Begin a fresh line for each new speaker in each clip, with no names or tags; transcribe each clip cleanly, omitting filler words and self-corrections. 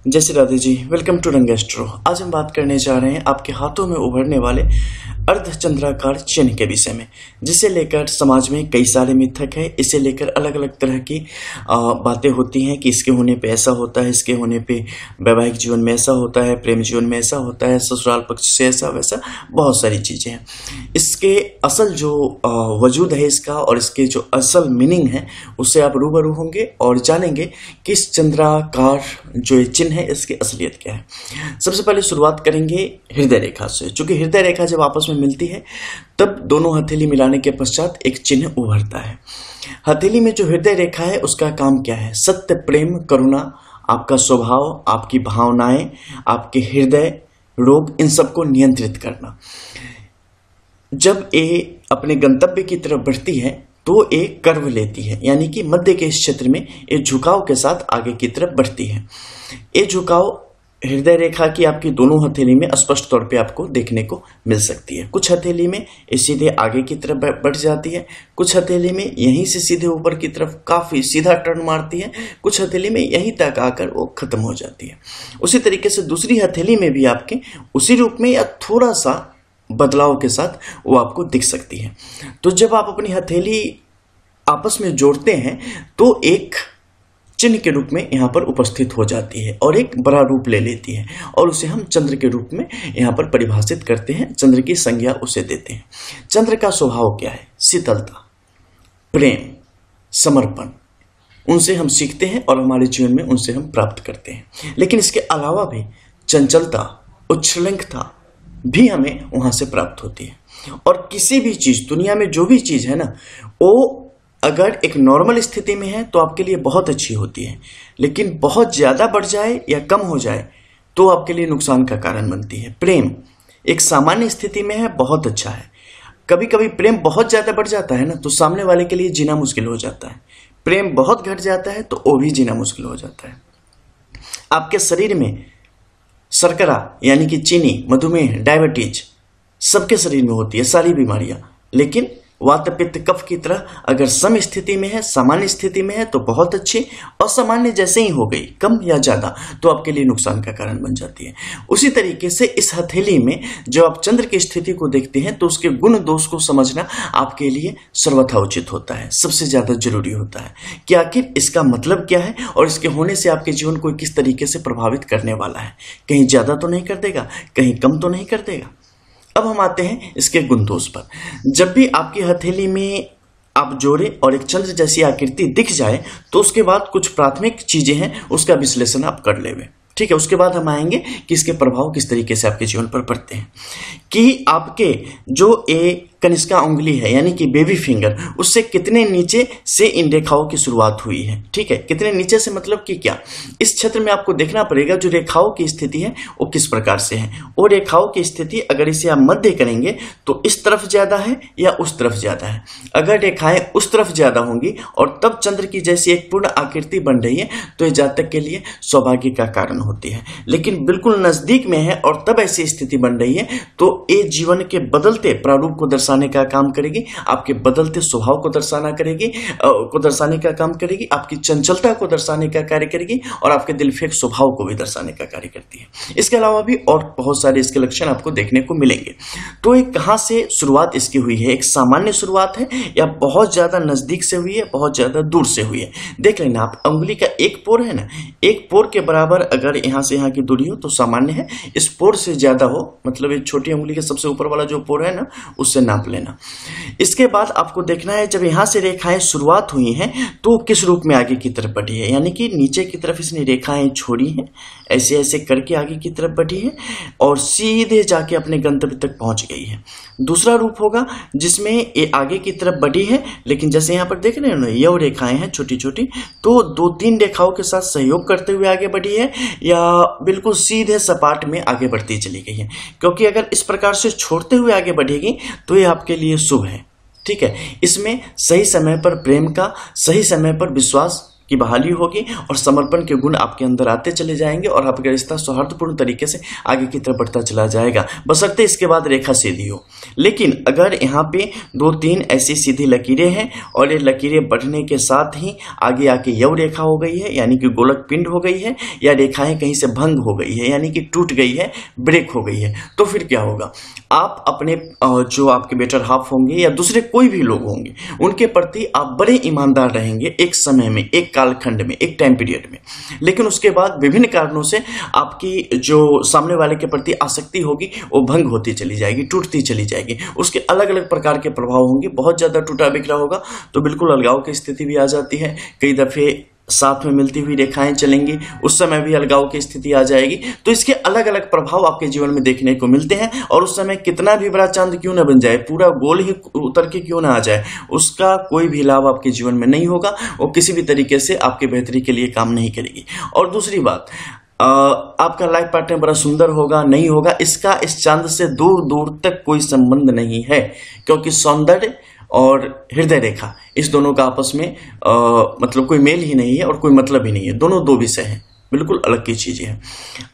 जय Shri Radhe ji. Welcome to रंग astro. आज हम बात करने जा रहे हैं आपके हाथों में उभरने वाले अर्धचंद्राकार चिन्ह के विषय में, जिसे लेकर समाज में कई सारे मिथक है। इसे लेकर अलग अलग तरह की बातें होती हैं कि इसके होने पे ऐसा होता है, इसके होने पे वैवाहिक जीवन में ऐसा होता है, प्रेम जीवन में ऐसा होता है, ससुराल पक्ष से ऐसा वैसा बहुत सारी चीजें हैं। इसके असल जो वजूद है इसका और इसके जो असल मीनिंग है उससे आप रूबरू होंगे और जानेंगे कि इस चंद्राकार जो ये चिन्ह है इसकी असलियत क्या है। सबसे पहले शुरुआत करेंगे हृदय रेखा से। चूंकि हृदय रेखा जब आपस में मिलती है तब दोनों हथेली मिलाने के पश्चात एक चिन्ह उभरता है। हथेली में जो हृदय रेखा है उसका काम क्या है? सत्य, प्रेम, करुणा, आपका स्वभाव, आपकी भावनाएं, आपके हृदय रोग, इन सबको नियंत्रित करना। जब ये अपने गंतव्य की तरफ बढ़ती है तो एक कर्व लेती है, यानी कि मध्य के इस क्षेत्र में एक झुकाव के साथ आगे की तरफ बढ़ती है। ये झुकाव हृदय रेखा की आपकी दोनों हथेली में स्पष्ट तौर पे आपको देखने को मिल सकती है। कुछ हथेली में ये सीधे आगे की तरफ बढ़ जाती है, कुछ हथेली में यहीं से सीधे ऊपर की तरफ काफी सीधा टर्न मारती है, कुछ हथेली में यहीं तक आकर वो खत्म हो जाती है। उसी तरीके से दूसरी हथेली में भी आपके उसी रूप में या थोड़ा सा बदलाव के साथ वो आपको दिख सकती है। तो जब आप अपनी हथेली आपस में जोड़ते हैं तो एक चिन्ह के रूप में यहाँ पर उपस्थित हो जाती है और एक बड़ा रूप ले लेती है और उसे हम चंद्र के रूप में यहाँ पर परिभाषित करते हैं, चंद्र की संज्ञा उसे देते हैं। चंद्र का स्वभाव क्या है? शीतलता, प्रेम, समर्पण, उनसे हम सीखते हैं और हमारे जीवन में उनसे हम प्राप्त करते हैं। लेकिन इसके अलावा भी चंचलता, उच्छृंखलता भी हमें वहां से प्राप्त होती है। और किसी भी चीज, दुनिया में जो भी चीज है ना, वो अगर एक नॉर्मल स्थिति में है तो आपके लिए बहुत अच्छी होती है, लेकिन बहुत ज्यादा बढ़ जाए या कम हो जाए तो आपके लिए नुकसान का कारण बनती है। प्रेम एक सामान्य स्थिति में है, बहुत अच्छा है। कभी कभी प्रेम बहुत ज्यादा बढ़ जाता है ना तो सामने वाले के लिए जीना मुश्किल हो जाता है। प्रेम बहुत घट जाता है तो वो भी जीना मुश्किल हो जाता है। आपके शरीर में शर्करा यानी कि चीनी, मधुमेह, डायबिटीज सबके शरीर में होती है, सारी बीमारियां। लेकिन वात, पित्त, कफ की तरह अगर सम स्थिति में है, सामान्य स्थिति में है तो बहुत अच्छी, असामान्य जैसे ही हो गई, कम या ज्यादा, तो आपके लिए नुकसान का कारण बन जाती है। उसी तरीके से इस हथेली में जब आप चंद्र की स्थिति को देखते हैं तो उसके गुण दोष को समझना आपके लिए सर्वथा उचित होता है, सबसे ज्यादा जरूरी होता है कि आखिर इसका मतलब क्या है और इसके होने से आपके जीवन को किस तरीके से प्रभावित करने वाला है। कहीं ज्यादा तो नहीं कर देगा, कहीं कम तो नहीं कर देगा। अब हम आते हैं इसके गुण दोष पर। जब भी आपकी हथेली में आप जोड़े और एक चंद्र जैसी आकृति दिख जाए तो उसके बाद कुछ प्राथमिक चीजें हैं, उसका विश्लेषण आप कर लेंगे। ठीक है, उसके बाद हम आएंगे कि इसके प्रभाव किस तरीके से आपके जीवन पर पड़ते हैं। कि आपके जो एक कनिष्का उंगली है यानी कि बेबी फिंगर, उससे कितने नीचे से इन रेखाओं की शुरुआत हुई है। ठीक है, कितने नीचे से मतलब कि क्या, इस क्षेत्र में आपको देखना पड़ेगा जो रेखाओं की स्थिति है वो किस प्रकार से है। वो रेखाओं की स्थिति अगर इसे आप मध्य करेंगे तो इस तरफ ज्यादा है या उस तरफ ज्यादा है। अगर रेखाएं उस तरफ ज्यादा होंगी और तब चंद्र की जैसी एक पूर्ण आकृति बन रही है तो ये जातक के लिए सौभाग्य का कारण होती है। लेकिन बिल्कुल नजदीक में है और तब ऐसी स्थिति बन रही है तो ये जीवन के बदलते प्रारूप को दर्शाने का काम करेगी, आपके बदलते स्वभाव को दर्शाने का काम करेगी, आपकी चंचलता को दर्शाने का कार्य करेगी और आपके दिलफेक स्वभाव को भी दर्शाने का कार्य करती है। इसके अलावा भी और बहुत सारे इसके लक्षण आपको देखने को मिलेंगे। तो ये कहां से शुरुआत इसकी हुई है? एक सामान्य शुरुआत है या बहुत ज्यादा नजदीक से हुई है, बहुत ज्यादा दूर से हुई है? देख लेना आप, अंगुली का एक पोर है ना, एक पोर के बराबर अगर यहां से यहां की दूरी हो तो सामान्य है। इस पोर से ज्यादा हो मतलब एक छोटी अंगुली के सबसे ऊपर वाला जो पोर है ना, उससे नाप लेना। इसके बाद आपको देखना है जब यहां से रेखाएं शुरुआत हुई हैं तो किस रूप में आगे की तरफ बढ़ी है, यानी कि नीचे की तरफ इसने रेखाएं छोड़ी हैं, ऐसे ऐसे करके आगे की तरफ बढ़ी है और सीधे जाके अपने गंतव्य तक पहुंच गई है। दूसरा रूप होगा जिसमें ये आगे की तरफ बढ़ी है, लेकिन जैसे यहां पर देख रहे हैं ना, ये रेखाएं हैं छोटी छोटी, तो दो तीन रेखाओं के साथ सहयोग करते हुए आगे बढ़ी है या बिल्कुल सीधे सपाट में आगे बढ़ती चली गई है। क्योंकि अगर इस प्रकार से छोड़ते हुए आगे बढ़ेगी तो ये आपके लिए शुभ है। ठीक है, इसमें सही समय पर प्रेम का, सही समय पर विश्वास की बहाली होगी और समर्पण के गुण आपके अंदर आते चले जाएंगे और आपका रिश्ता सौहार्दपूर्ण तरीके से आगे की तरफ बढ़ता चला जाएगा, बशर्ते इसके बाद रेखा सीधी हो। लेकिन अगर यहाँ पे 2-3 ऐसी सीधी लकीरें हैं और ये लकीरें बढ़ने के साथ ही आगे आके यव रेखा हो गई है, यानी कि गोलक पिंड हो गई है, या रेखाएं कहीं से भंग हो गई है, यानी कि टूट गई है, ब्रेक हो गई है, तो फिर क्या होगा? आप अपने जो आपके बेटर हाफ होंगे या दूसरे कोई भी लोग होंगे उनके प्रति आप बड़े ईमानदार रहेंगे एक समय में, एक कालखंड में, एक टाइम पीरियड में। लेकिन उसके बाद विभिन्न कारणों से आपकी जो सामने वाले के प्रति आसक्ति होगी वो भंग होती चली जाएगी, टूटती चली जाएगी। उसके अलग अलग प्रकार के प्रभाव होंगे। बहुत ज्यादा टूटा बिखरा होगा तो बिल्कुल अलगाव की स्थिति भी आ जाती है। कई दफे साथ में मिलती हुई रेखाएं चलेंगी, उस समय भी अलगाव की स्थिति आ जाएगी। तो इसके अलग अलग प्रभाव आपके जीवन में देखने को मिलते हैं और उस समय कितना भी बड़ा चांद क्यों न बन जाए, पूरा गोल ही उतर के क्यों ना आ जाए, उसका कोई भी लाभ आपके जीवन में नहीं होगा। वो किसी भी तरीके से आपकी बेहतरी के लिए काम नहीं करेगी। और दूसरी बात, आपका लाइफ पार्टनर बड़ा सुंदर होगा नहीं होगा, इसका इस चांद से दूर दूर तक कोई संबंध नहीं है, क्योंकि सौंदर्य और हृदय रेखा इस दोनों का आपस में मतलब कोई मेल ही नहीं है और कोई मतलब ही नहीं है। दोनों दो विषय हैं, बिल्कुल अलग की चीजें हैं।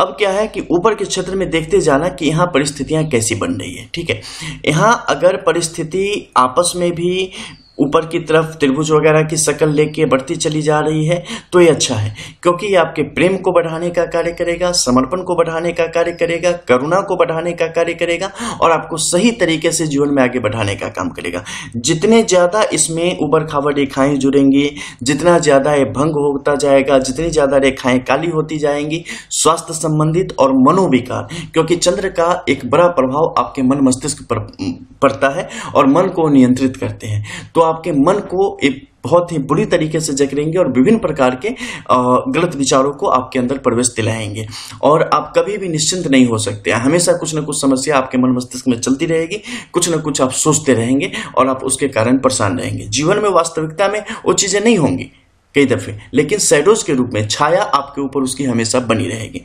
अब क्या है कि ऊपर के क्षेत्र में देखते जाना कि यहाँ परिस्थितियां कैसी बन रही है। ठीक है, यहाँ अगर परिस्थिति आपस में भी ऊपर की तरफ त्रिभुज वगैरह की शक्ल लेके बढ़ती चली जा रही है तो ये अच्छा है, क्योंकि ये आपके प्रेम को बढ़ाने का कार्य करेगा, समर्पण को बढ़ाने का कार्य करेगा, करुणा को बढ़ाने का कार्य करेगा और आपको सही तरीके से जीवन में आगे बढ़ाने का काम करेगा। जितने ज्यादा इसमें उबड़ खाबड़ रेखाएं जुड़ेंगी, जितना ज्यादा ये भंग होता जाएगा, जितनी ज्यादा रेखाएं काली होती जाएंगी, स्वास्थ्य संबंधित और मनोविकार, क्योंकि चंद्र का एक बड़ा प्रभाव आपके मन मस्तिष्क पर पड़ता है और मन को नियंत्रित करते हैं, तो आपके मन को एक बहुत ही बुरी तरीके से जकड़ेंगे और विभिन्न प्रकार के गलत विचारों को आपके अंदर प्रवेश दिलाएंगे और आप कभी भी निश्चिंत नहीं हो सकते। हमेशा कुछ न कुछ समस्या आपके मन मस्तिष्क में चलती रहेगी, कुछ न कुछ आप सोचते रहेंगे और आप उसके कारण परेशान रहेंगे। जीवन में वास्तविकता में वो चीजें नहीं होंगी कई दफे, लेकिन शैडोज के रूप में छाया आपके ऊपर उसकी हमेशा बनी रहेगी।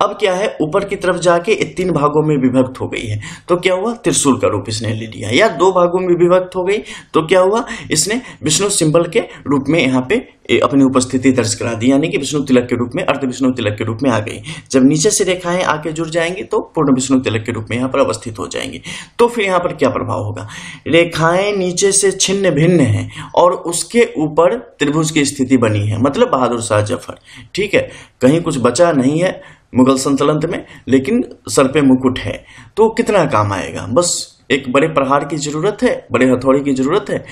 अब क्या है, ऊपर की तरफ जाके 3 भागों में विभक्त हो गई है तो क्या हुआ, त्रिशूल का रूप इसने ले लिया, या 2 भागों में विभक्त हो गई तो क्या हुआ, इसने विष्णु सिंबल के रूप में यहाँ पे अपनी उपस्थिति दर्ज करा दी, यानी कि विष्णु तिलक के रूप में, अर्ध विष्णु तिलक के रूप में आ गई। जब नीचे से रेखाएं आके जुड़ जाएंगी तो पूर्ण विष्णु तिलक के रूप में यहाँ पर अवस्थित हो जाएंगी। तो फिर यहाँ पर क्या प्रभाव होगा, रेखाएं नीचे से छिन्न भिन्न हैं और उसके ऊपर त्रिभुज की स्थिति बनी है, मतलब बहादुर शाह जफर। ठीक है, कहीं कुछ बचा नहीं है मुगल सल्तनत में, लेकिन सर पे मुकुट है, तो कितना काम आएगा। बस एक बड़े प्रहार की जरूरत है, बड़े हथौड़े की जरूरत है,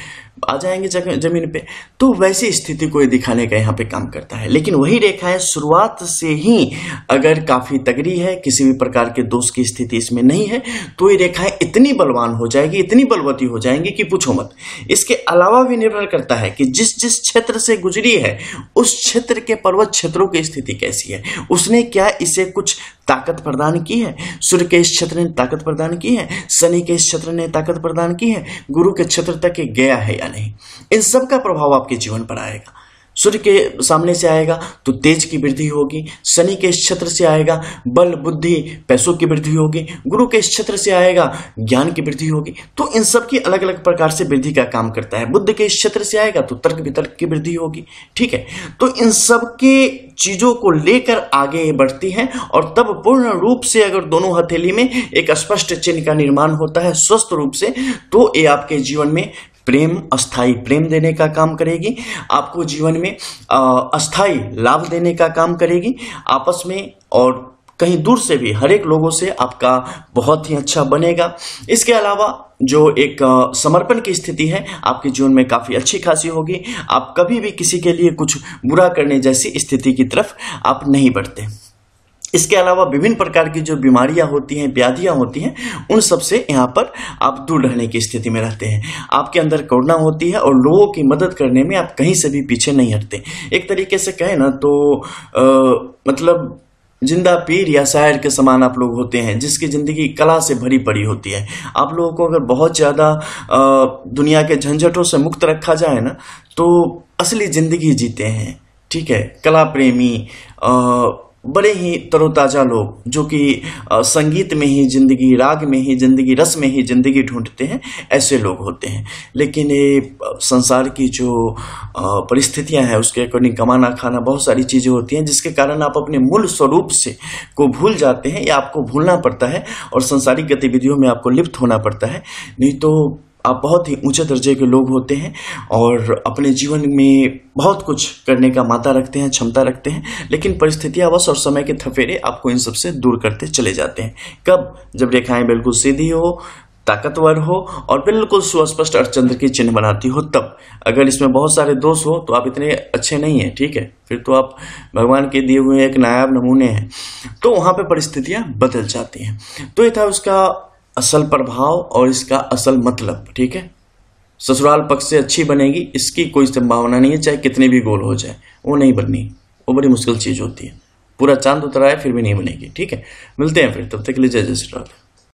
आ जाएंगे जमीन पे। तो वैसी स्थिति को दिखाने का यहाँ पे काम करता है। लेकिन वही रेखाएं शुरुआत से ही अगर काफी तगड़ी है, किसी भी प्रकार के दोष की स्थिति इसमें नहीं है, तो ये रेखाएं इतनी बलवान हो जाएगी, इतनी बलवती हो जाएंगी कि पूछो मत। इसके अलावा भी निर्भर करता है कि जिस जिस क्षेत्र से गुजरी है उस क्षेत्र के पर्वत क्षेत्रों की स्थिति कैसी है, उसने क्या इसे कुछ ताकत प्रदान की है। सूर्य के इस क्षेत्र ने ताकत प्रदान की है, शनि के इस क्षेत्र ने ताकत प्रदान की है, गुरु के क्षेत्र तक गया है या नहीं, इन सब का प्रभाव आपके जीवन पर आएगा। सूर्य के सामने से आएगा तो तेज की वृद्धि होगी, शनि के इस क्षेत्र से आएगा बल बुद्धि पैसों की वृद्धि होगी, गुरु के इस क्षेत्र से आएगा ज्ञान की वृद्धि होगी। तो इन सब की अलग अलग प्रकार से वृद्धि का काम करता है। बुद्ध के इस क्षेत्र से आएगा तो तर्क वितर्क की वृद्धि होगी। ठीक है, तो इन सब के चीजों को लेकर आगे बढ़ती है और तब पूर्ण रूप से अगर दोनों हथेली में एक स्पष्ट चिन्ह का निर्माण होता है स्वस्थ रूप से, तो ये आपके जीवन में प्रेम, अस्थाई प्रेम देने का काम करेगी, आपको जीवन में अस्थाई लाभ देने का काम करेगी। आपस में और कहीं दूर से भी हर एक लोगों से आपका बहुत ही अच्छा बनेगा। इसके अलावा जो एक समर्पण की स्थिति है आपके जीवन में काफी अच्छी खासी होगी। आप कभी भी किसी के लिए कुछ बुरा करने जैसी स्थिति की तरफ आप नहीं बढ़ते। इसके अलावा विभिन्न प्रकार की जो बीमारियां होती हैं, व्याधियां होती हैं, उन सब से यहाँ पर आप दूर रहने की स्थिति में रहते हैं। आपके अंदर करुणा होती है और लोगों की मदद करने में आप कहीं से भी पीछे नहीं हटते। एक तरीके से कहें ना तो मतलब जिंदा पीर या शायर के समान आप लोग होते हैं, जिसकी जिंदगी कला से भरी पड़ी होती है। आप लोगों को अगर बहुत ज्यादा दुनिया के झंझटों से मुक्त रखा जाए ना तो असली जिंदगी जीते हैं। ठीक है, कला प्रेमी, बड़े ही तरोताजा लोग जो कि संगीत में ही जिंदगी, राग में ही जिंदगी, रस में ही जिंदगी ढूंढते हैं, ऐसे लोग होते हैं। लेकिन ये संसार की जो परिस्थितियां हैं उसके अकॉर्डिंग कमाना खाना बहुत सारी चीजें होती हैं जिसके कारण आप अपने मूल स्वरूप से को भूल जाते हैं या आपको भूलना पड़ता है और संसारिक गतिविधियों में आपको लिप्त होना पड़ता है। नहीं तो आप बहुत ही ऊंचे दर्जे के लोग होते हैं और अपने जीवन में बहुत कुछ करने का माता रखते हैं, क्षमता रखते हैं, लेकिन परिस्थितियावश और समय के थफेरे आपको इन सबसे दूर करते चले जाते हैं। कब? जब रेखाएं बिल्कुल सीधी हो, ताकतवर हो और बिल्कुल सुस्पष्ट अर्धचंद्र की चिन्ह बनाती हो तब। अगर इसमें बहुत सारे दोष हो तो आप इतने अच्छे नहीं हैं, ठीक है, फिर तो आप भगवान के दिए हुए एक नायाब नमूने हैं। तो वहां पे परिस्थितियां बदल जाती हैं। तो ये था उसका असल प्रभाव और इसका असल मतलब, ठीक है। ससुराल पक्ष से अच्छी बनेगी इसकी कोई संभावना नहीं है, चाहे कितने भी गोल हो जाए, वो नहीं बननी, वो बड़ी मुश्किल चीज होती है। पूरा चांद उतर आए फिर भी नहीं बनेगी, ठीक है। मिलते हैं फिर, तब तक के लिए जय जय श्री राम।